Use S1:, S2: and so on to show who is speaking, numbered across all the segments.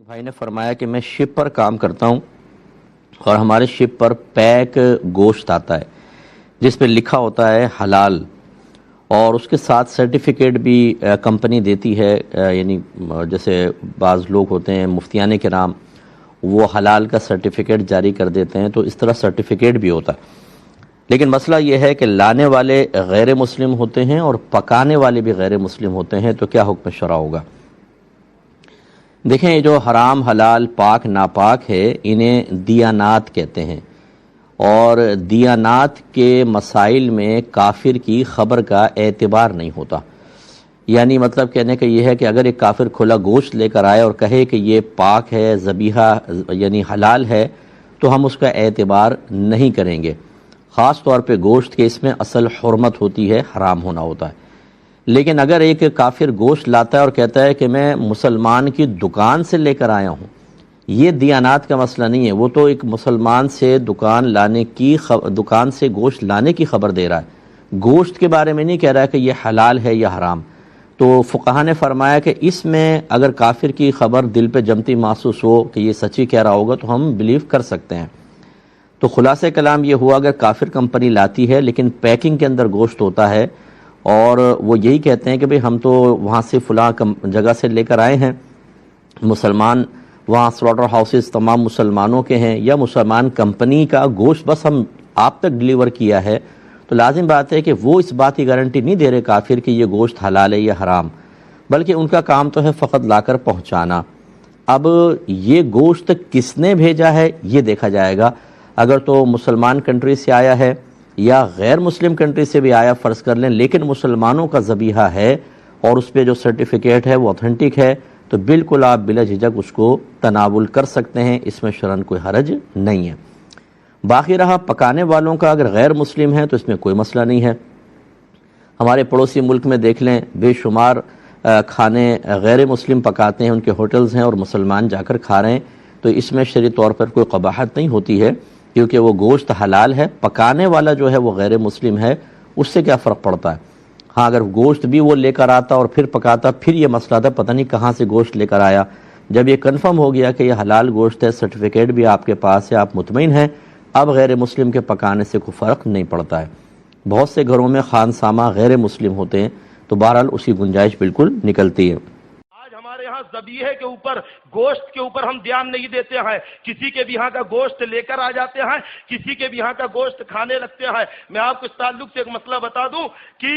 S1: بھائی نے فرمایا کہ میں شپ پر کام کرتا ہوں اور ہمارے شپ پر پیک گوشت آتا ہے جس پہ لکھا ہوتا ہے حلال، اور اس کے ساتھ سرٹیفکیٹ بھی کمپنی دیتی ہے، یعنی جیسے بعض لوگ ہوتے ہیں مفتیان کرام، وہ حلال کا سرٹیفکیٹ جاری کر دیتے ہیں، تو اس طرح سرٹیفکیٹ بھی ہوتا ہے۔ لیکن مسئلہ یہ ہے کہ لانے والے غیر مسلم ہوتے ہیں اور پکانے والے بھی غیر مسلم ہوتے ہیں، تو کیا حکم شرع ہوگا؟ دیکھیں، یہ جو حرام حلال پاک ناپاک ہے انہیں دیانات کہتے ہیں، اور دیانات کے مسائل میں کافر کی خبر کا اعتبار نہیں ہوتا۔ یعنی مطلب کہنے کا یہ ہے کہ اگر ایک کافر کھلا گوشت لے کر آئے اور کہے کہ یہ پاک ہے، ذبیحہ یعنی حلال ہے، تو ہم اس کا اعتبار نہیں کریں گے، خاص طور پہ گوشت کے اس میں اصل حرمت ہوتی ہے، حرام ہونا ہوتا ہے۔ لیکن اگر ایک کافر گوشت لاتا ہے اور کہتا ہے کہ میں مسلمان کی دکان سے لے کر آیا ہوں، یہ دیانات کا مسئلہ نہیں ہے، وہ تو ایک مسلمان سے دکان سے گوشت لانے کی خبر دے رہا ہے، گوشت کے بارے میں نہیں کہہ رہا ہے کہ یہ حلال ہے یا حرام۔ تو فقہا نے فرمایا کہ اس میں اگر کافر کی خبر دل پہ جمتی محسوس ہو کہ یہ سچی کہہ رہا ہوگا تو ہم بلیو کر سکتے ہیں۔ تو خلاصہ کلام یہ ہوا، اگر کافر کمپنی لاتی ہے لیکن پیکنگ کے اندر گوشت ہوتا ہے اور وہ یہی کہتے ہیں کہ بھئی ہم تو وہاں سے فلاں جگہ سے لے کر آئے ہیں، مسلمان وہاں سلاٹر ہاؤسز تمام مسلمانوں کے ہیں، یا مسلمان کمپنی کا گوشت بس ہم آپ تک ڈیلیور کیا ہے، تو لازم بات ہے کہ وہ اس بات کی گارنٹی نہیں دے رہے کافر کہ یہ گوشت حلال ہے یا حرام، بلکہ ان کا کام تو ہے فقط لا کر پہنچانا۔ اب یہ گوشت کس نے بھیجا ہے یہ دیکھا جائے گا۔ اگر تو مسلمان کنٹری سے آیا ہے یا غیر مسلم کنٹری سے بھی آیا فرض کر لیں، لیکن مسلمانوں کا ذبیحہ ہے اور اس پہ جو سرٹیفکیٹ ہے وہ اوتھینٹک ہے، تو بالکل آپ بلا جھجک اس کو تناول کر سکتے ہیں، اس میں شرعاً کوئی حرج نہیں ہے۔ باقی رہا پکانے والوں کا، اگر غیر مسلم ہے تو اس میں کوئی مسئلہ نہیں ہے۔ ہمارے پڑوسی ملک میں دیکھ لیں، بے شمار کھانے غیر مسلم پکاتے ہیں، ان کے ہوٹلز ہیں اور مسلمان جا کر کھا رہے ہیں، تو اس میں شرعی طور پر کوئی قباحت نہیں ہوتی ہے، کیونکہ وہ گوشت حلال ہے، پکانے والا جو ہے وہ غیر مسلم ہے، اس سے کیا فرق پڑتا ہے۔ ہاں اگر گوشت بھی وہ لے کر آتا اور پھر پکاتا، پھر یہ مسئلہ تھا پتہ نہیں کہاں سے گوشت لے کر آیا۔ جب یہ کنفرم ہو گیا کہ یہ حلال گوشت ہے، سرٹیفکیٹ بھی آپ کے پاس ہے، آپ مطمئن ہیں، اب غیر مسلم کے پکانے سے کوئی فرق نہیں پڑتا ہے۔ بہت سے گھروں میں خانسامہ غیر مسلم ہوتے ہیں، تو بہرحال اسی گنجائش بالکل نکلتی ہے۔
S2: ہمارے یہاں ذبیحے کے اوپر، گوشت کے اوپر ہم دھیان نہیں دیتے ہیں، کسی کے بھی یہاں کا گوشت لے کر آ جاتے ہیں، کسی کے بھی یہاں کا گوشت کھانے لگتے ہیں۔ میں آپ کو اس تعلق سے ایک مسئلہ بتا دوں کہ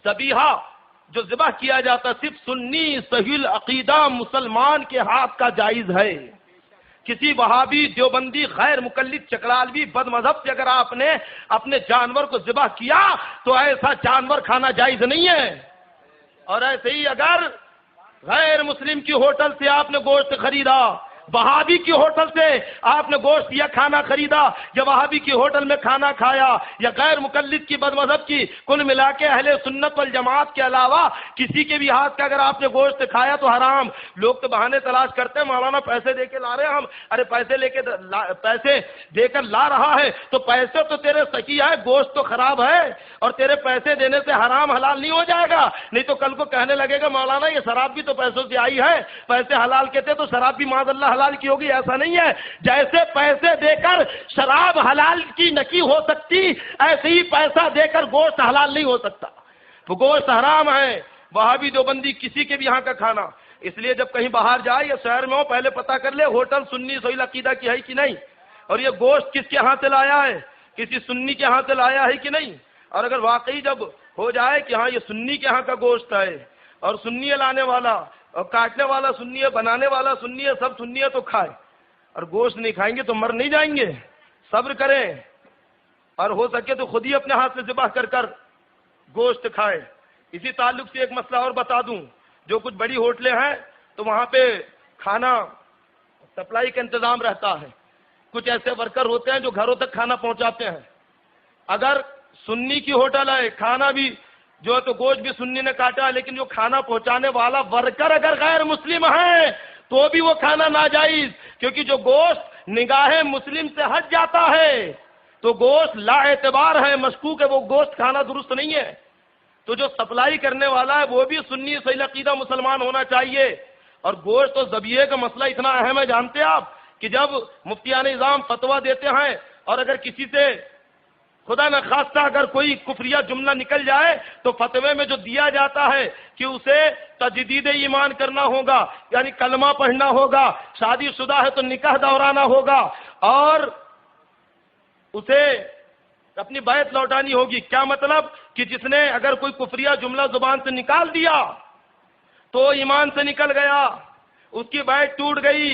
S2: ذبیحہ جو ذبح کیا جاتا صرف سنی صحیح العقیدہ مسلمان کے ہاتھ کا جائز ہے۔ کسی وہابی، دیوبندی، غیر مقلد، چکرالوی، بد مذہب سے اگر آپ نے اپنے جانور کو ذبح کیا تو ایسا جانور کھانا جائز نہیں ہے۔ اور ایسے ہی اگر غیر مسلم کی ہوٹل سے آپ نے گوشت خریدا، وہابی کی ہوٹل سے آپ نے گوشت یا کھانا خریدا، یا وہابی کی ہوٹل میں کھانا کھایا، یا غیر مقلد کی، بد مذہب کی، کل ملا کے اہل سنت والجماعت کے علاوہ کسی کے بھی ہاتھ کا اگر آپ نے گوشت کھایا تو حرام۔ لوگ تو بہانے تلاش کرتے ہیں، مولانا پیسے دے کے لا رہے ہیں ہم، ارے پیسے دے کر لا رہا ہے تو پیسے تو تیرے صحیح ہے، گوشت تو خراب ہے، اور تیرے پیسے دینے سے حرام حلال نہیں ہو جائے گا۔ نہیں تو کل کو کہنے لگے گا مولانا یہ شراب بھی تو پیسوں سے آئی ہے، پیسے حلال کہتے تو شراب بھی معاذ اللہ حلال کی ہوگی۔ ایسا نہیں ہے، جیسے پیسے دے کر شراب حلال کی نکی ہو سکتی، ایسے ہی پیسہ دے کر گوشت حلال نہیں ہو سکتا، تو گوشت حرام ہے۔ وہابی دیوبندی کسی کے بھی یہاں کا کھانا، اس لیے جب کہیں باہر جائے یا شہر میں ہو پہلے پتہ کر لے ہوٹل سنی صحیح عقیدہ کی ہے کہ نہیں، اور یہ گوشت کس کے ہاں سے لایا ہے، کسی سنی کے ہاں سے لایا ہے کہ نہیں۔ اور اگر واقعی جب ہو جائے کہ ہاں یہ سنی کے ہاں کا گوشت ہے اور سنی لانے والا اور کاٹنے والا سنی ہے، بنانے والا سنی ہے، سب سنی ہے، تو کھائے، اور گوشت نہیں کھائیں گے تو مر نہیں جائیں گے۔ صبر کریں اور ہو سکے تو خود ہی اپنے ہاتھ سے ذبح کر کر گوشت کھائے۔ اسی تعلق سے ایک مسئلہ اور بتا دوں، جو کچھ بڑی ہوٹلیں ہیں تو وہاں پہ کھانا سپلائی کا انتظام رہتا ہے، کچھ ایسے ورکر ہوتے ہیں جو گھروں تک کھانا پہنچاتے ہیں۔ اگر سنی کی ہوٹل ہے، کھانا بھی جو ہے تو گوشت بھی سنی نے کاٹا ہے، لیکن جو کھانا پہنچانے والا ورکر اگر غیر مسلم ہے تو بھی وہ کھانا ناجائز، کیونکہ جو گوشت نگاہ مسلم سے ہٹ جاتا ہے تو گوشت لا اعتبار ہے، مشکوک ہے، وہ گوشت کھانا درست نہیں ہے۔ تو جو سپلائی کرنے والا ہے وہ بھی سنی صحیح عقیدہ مسلمان ہونا چاہیے، اور گوشت اور ذبیحے کا مسئلہ اتنا اہم ہے، جانتے ہیں آپ کہ جب مفتیان نظام فتویٰ دیتے ہیں اور اگر کسی سے خدا نخواستہ اگر کوئی کفریہ جملہ نکل جائے تو فتوے میں جو دیا جاتا ہے کہ اسے تجدید ایمان کرنا ہوگا، یعنی کلمہ پڑھنا ہوگا، شادی شدہ ہے تو نکاح دورانا ہوگا اور اسے اپنی بیعت لوٹانی ہوگی۔ کیا مطلب کہ جس نے اگر کوئی کفریہ جملہ زبان سے نکال دیا تو ایمان سے نکل گیا، اس کی بیعت ٹوٹ گئی،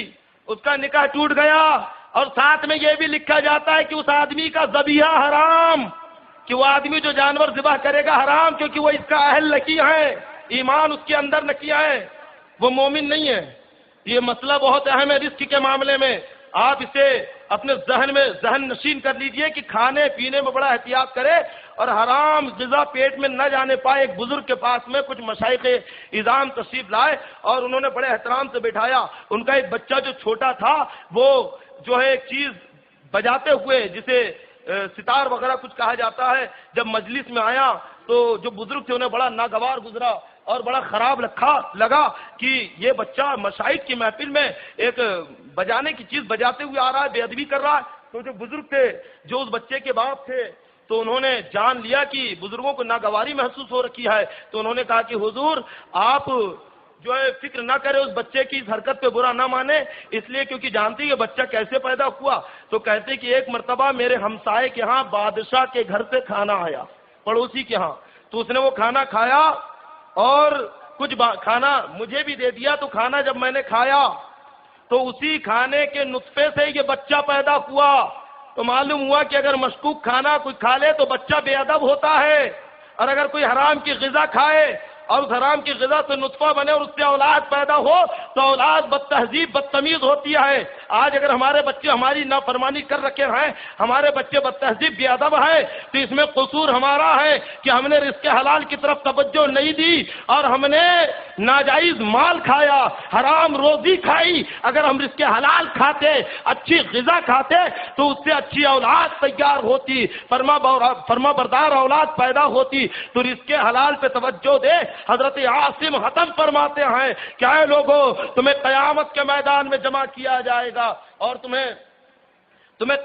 S2: اس کا نکاح ٹوٹ گیا، اور ساتھ میں یہ بھی لکھا جاتا ہے کہ اس آدمی کا ذبیحہ حرام، کہ وہ آدمی جو جانور ذبح کرے گا حرام، کیونکہ وہ اس کا اہل نکی ہے، ایمان اس کے اندر نہ کیا ہے، وہ مومن نہیں ہے۔ یہ مسئلہ بہت اہم ہے رزق کے معاملے میں، آپ اسے اپنے ذہن نشین کر لیجئے کہ کھانے پینے میں بڑا احتیاط کرے اور حرام غذا پیٹ میں نہ جانے پائے۔ ایک بزرگ کے پاس میں کچھ مشائخ اعظام تشریف لائے اور انہوں نے بڑے احترام سے بٹھایا۔ ان کا ایک بچہ جو چھوٹا تھا وہ جو ہے ایک چیز بجاتے ہوئے، جسے ستار وغیرہ کچھ کہا جاتا ہے، جب مجلس میں آیا تو جو بزرگ تھے انہیں بڑا ناگوار گزرا اور بڑا خراب لگا کہ یہ بچہ مشائخ کی محفل میں ایک بجانے کی چیز بجاتے ہوئے آ رہا ہے، بے ادبی کر رہا ہے۔ تو جو بزرگ تھے، جو اس بچے کے باپ تھے، تو انہوں نے جان لیا کہ بزرگوں کو ناگواری محسوس ہو رکھی ہے، تو انہوں نے کہا کہ حضور آپ جو ہے فکر نہ کرے، اس بچے کی اس حرکت پہ برا نہ مانے، اس لیے کیونکہ جانتی ہے بچہ کیسے پیدا ہوا۔ تو کہتے کہ ایک مرتبہ میرے ہمسائے کے ہاں بادشاہ کے گھر سے کھانا آیا، پڑوسی کے ہاں، تو اس نے وہ کھانا کھایا اور کچھ کھانا مجھے بھی دے دیا۔ تو کھانا جب میں نے کھایا تو اسی کھانے کے نطفے سے یہ بچہ پیدا ہوا۔ تو معلوم ہوا کہ اگر مشکوک کھانا کوئی کھا لے تو بچہ بے ادب ہوتا ہے، اور اگر کوئی حرام کی غذا کھائے اور اس حرام کی غذا سے نطفہ بنے اور اس سے اولاد پیدا ہو تو اولاد بد تہذیب بدتمیز ہوتی ہے۔ آج اگر ہمارے بچے ہماری نافرمانی کر رکھے ہیں، ہمارے بچے بد تہذیب بے ادب ہے، تو اس میں قصور ہمارا ہے کہ ہم نے رزق حلال کی طرف توجہ نہیں دی اور ہم نے ناجائز مال کھایا، حرام روزی کھائی۔ اگر ہم رزق حلال کھاتے، اچھی غذا کھاتے تو اس سے اچھی اولاد تیار ہوتی، فرما بردار اولاد پیدا ہوتی۔ تو رزق حلال پہ توجہ دے۔ حضرت عاصم ختم فرماتے ہیں کہ اے لوگوں، تمہیں قیامت کے میدان میں جمع کیا جائے گا اور تمہیں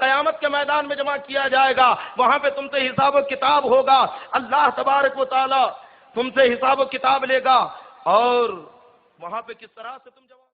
S2: قیامت کے میدان میں جمع کیا جائے گا، وہاں پہ تم سے حساب و کتاب ہوگا، اللہ تبارک و تعالی تم سے حساب و کتاب لے گا، اور وہاں پہ کس طرح سے تم جواب